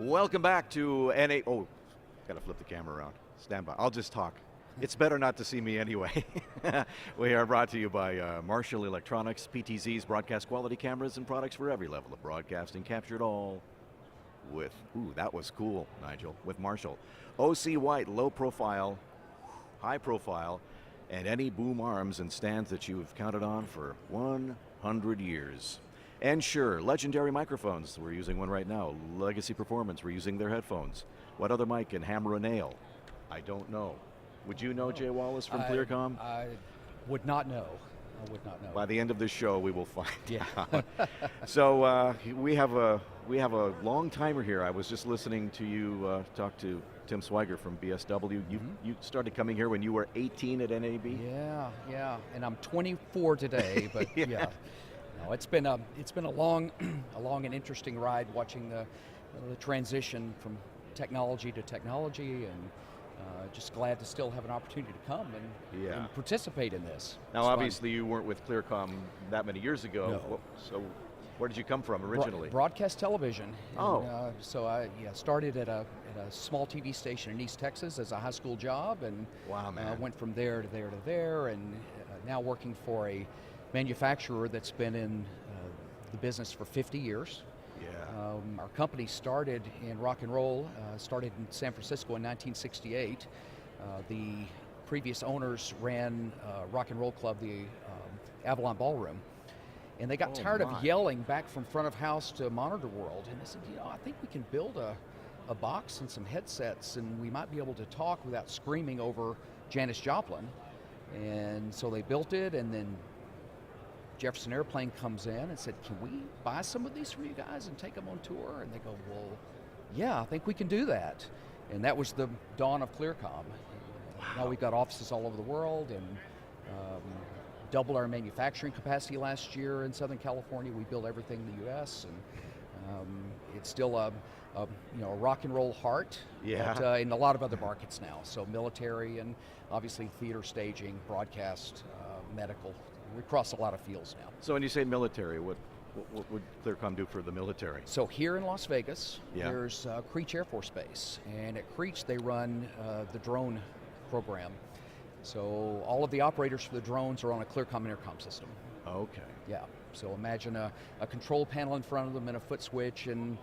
Welcome back to NA. Oh, gotta flip the camera around. Stand by. I'll just talk. It's better not to see me anyway. We are brought to you by Marshall Electronics, PTZ's broadcast quality cameras and products for every level of broadcasting. Captured all with, ooh, that was cool, Nigel, with Marshall. OC White, low profile, high profile, and any boom arms and stands that you've counted on for 100 years. And sure, legendary microphones. We're using one right now. Legacy Performance, we're using their headphones. What other mic can hammer a nail? I don't know. Would you know, Jay Wallace from ClearCom? I would not know. I would not know. By the end of this show, we will find Yeah. out. So we have a long timer here. I was just listening to you talk to Tim Swiger from BSW. You started coming here when you were 18 at NAB. Yeah. And I'm 24 today, but yeah. No, it's been a long, and interesting ride watching the transition from technology to technology, and just glad to still have an opportunity to come and participate in this. Now, obviously, you weren't with ClearCom that many years ago. No. So, where did you come from originally? Broadcast television. Oh. And, so I started at a small TV station in East Texas as a high school job, and wow, man. went from there to there to there, and now working for a manufacturer that's been in the business for 50 years. Yeah. Our company started in rock and roll, started in San Francisco in 1968. The previous owners ran a rock and roll club, the Avalon Ballroom, and they got tired of yelling back from front of house to Monitor World, and they said, I think we can build a box and some headsets, and we might be able to talk without screaming over Janis Joplin. And so they built it, and then Jefferson Airplane comes in and said, can we buy some of these from you guys and take them on tour? And they go, well, yeah, I think we can do that. And that was the dawn of ClearCom. Wow. Now we've got offices all over the world, and doubled our manufacturing capacity last year in Southern California. We build everything in the U.S., and it's still a rock and roll heart, but in a lot of other markets now. So military, and obviously theater, staging, broadcast, medical. We cross a lot of fields now. So when you say military, what would ClearCom do for the military? So here in Las Vegas, there's Creech Air Force Base, and at Creech they run the drone program. So all of the operators for the drones are on a ClearCom intercom system. Okay. Yeah, so imagine a control panel in front of them and a foot switch and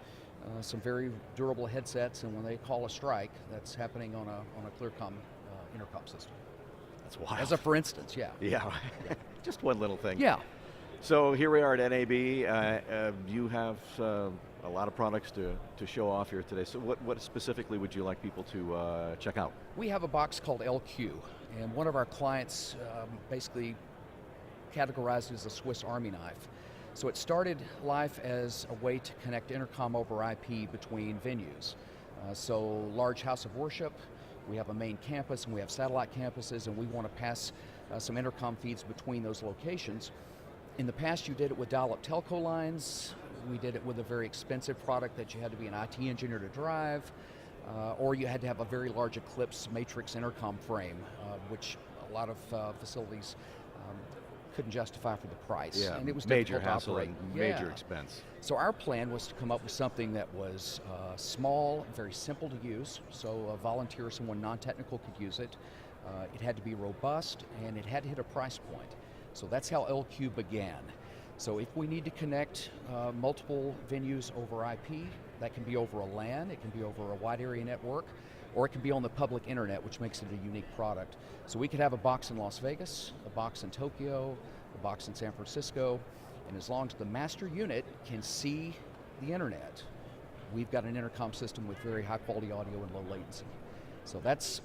some very durable headsets, and when they call a strike, that's happening on a ClearCom intercom system. That's wild. As a for instance, yeah. Yeah. Just one little thing. Yeah. So here we are at NAB. You have a lot of products to show off here today. So what specifically would you like people to check out? We have a box called LQ, and one of our clients basically categorized it as a Swiss Army knife. So it started life as a way to connect intercom over IP between venues. So large house of worship, we have a main campus and we have satellite campuses, and we want to pass some intercom feeds between those locations. In the past, you did it with dial-up telco lines. We did it with a very expensive product that you had to be an IT engineer to drive, or you had to have a very large Eclipse matrix intercom frame, which a lot of facilities couldn't justify for the price. Yeah, and it was major difficult hassle to operate. and major expense. So our plan was to come up with something that was small, very simple to use, so a volunteer or someone non-technical could use it. It had to be robust, and it had to hit a price point. So that's how LQ began. So if we need to connect multiple venues over IP, that can be over a LAN, it can be over a wide area network, or it can be on the public internet, which makes it a unique product. So we could have a box in Las Vegas, a box in Tokyo, a box in San Francisco, and as long as the master unit can see the internet, we've got an intercom system with very high quality audio and low latency. So that's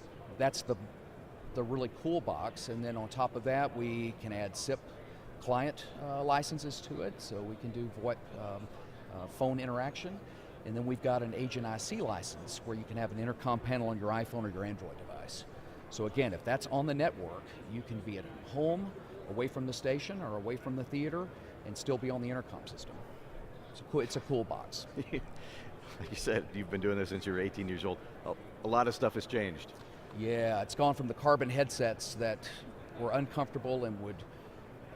the really cool box, and then on top of that we can add SIP client licenses to it, so we can do VoIP phone interaction, and then we've got an Agent IC license where you can have an intercom panel on your iPhone or your Android device. So again, if that's on the network, you can be at home, away from the station or away from the theater, and still be on the intercom system. It's a cool box. Like you said, you've been doing this since you were 18 years old. A lot of stuff has changed. Yeah, it's gone from the carbon headsets that were uncomfortable and would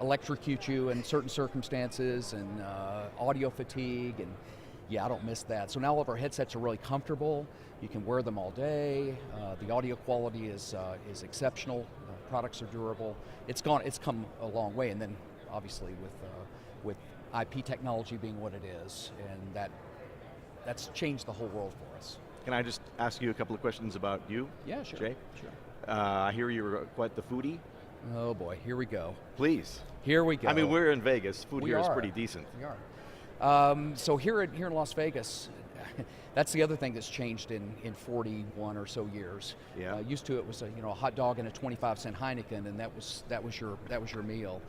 electrocute you in certain circumstances, and audio fatigue, and Yeah, I don't miss that. So now all of our headsets are really comfortable. You can wear them all day. The audio quality is exceptional. Products are durable. It's come a long way, and then obviously with IP technology being what it is, and that's changed the whole world for us. Can I just ask you a couple of questions about you? Yeah, sure. Jay? Sure. I hear you're quite the foodie. Oh boy, here we go. Please. Here we go. I mean, we're in Vegas. Food We here is are. pretty decent. We are. So here in Las Vegas, that's the other thing that's changed in 41 or so years. Yeah. Used to it was a hot dog and a 25-cent Heineken, and that was your meal.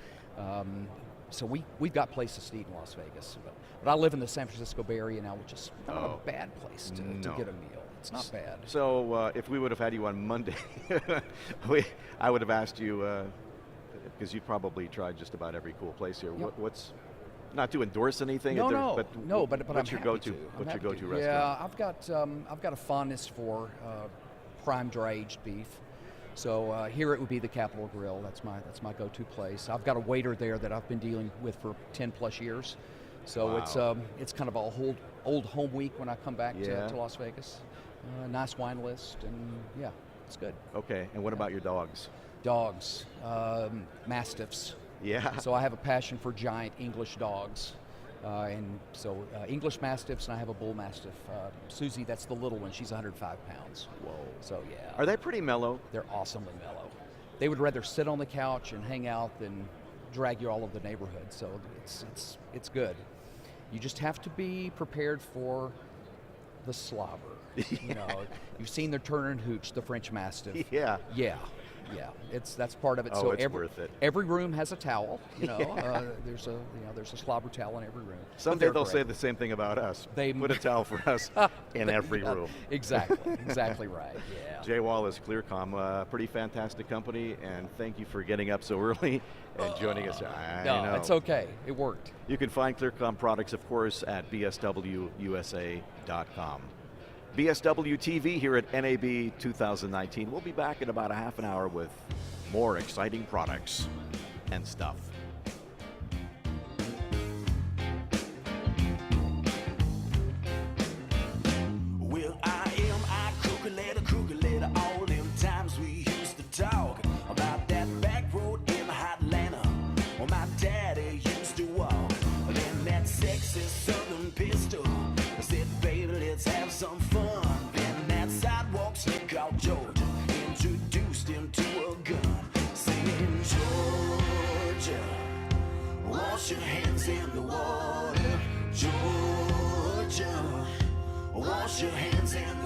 So we've got places to eat in Las Vegas, but I live in the San Francisco Bay Area now, which is not a bad place to get a meal. It's not bad. So if we would have had you on Monday, I would have asked you, because you've probably tried just about every cool place here. Yep. What's not to endorse anything? But what's I'm your happy go-to? to. What's your go-to Yeah, restaurant? I've got a fondness for prime dry-aged beef. So here it would be the Capitol Grill. That's my go-to place. I've got a waiter there that I've been dealing with for 10 plus years. So Wow. it's kind of a old home week when I come back Yeah. to Las Vegas. Nice wine list, and yeah, it's good. Okay, and what about your dogs? Dogs, Mastiffs. Yeah. So I have a passion for giant English dogs. And so English Mastiffs, and I have a Bull Mastiff. Susie, that's the little one. She's 105 pounds. Whoa. So yeah. Are they pretty mellow? They're awesomely mellow. They would rather sit on the couch and hang out than drag you all over the neighborhood. So it's good. You just have to be prepared for the slobber. You know, you've seen their turn and hooch, the French Mastiff. Yeah. Yeah. That's part of it. Oh, so it's worth it. Every room has a towel. There's a slobber towel in every room. But Someday they're they'll great. say the same thing about us. They Put a towel for us in every room. Exactly right. Yeah. Jay Wallace, ClearCom, pretty fantastic company, and thank you for getting up so early and joining us. I know. It's okay. It worked. You can find ClearCom products, of course, at BSWUSA.com. BSWTV here at NAB 2019. We'll be back in about a half an hour with more exciting products and stuff. Well, I crooked letter, all them times we used to talk about that back road in Hotlanta, where my daddy used to walk. Then that sexy southern pistol said, baby, let's have some fun. Then that sidewalk slick called Georgia introduced him to a gun, singing, Georgia, wash your hands in the water. Georgia, wash your hands in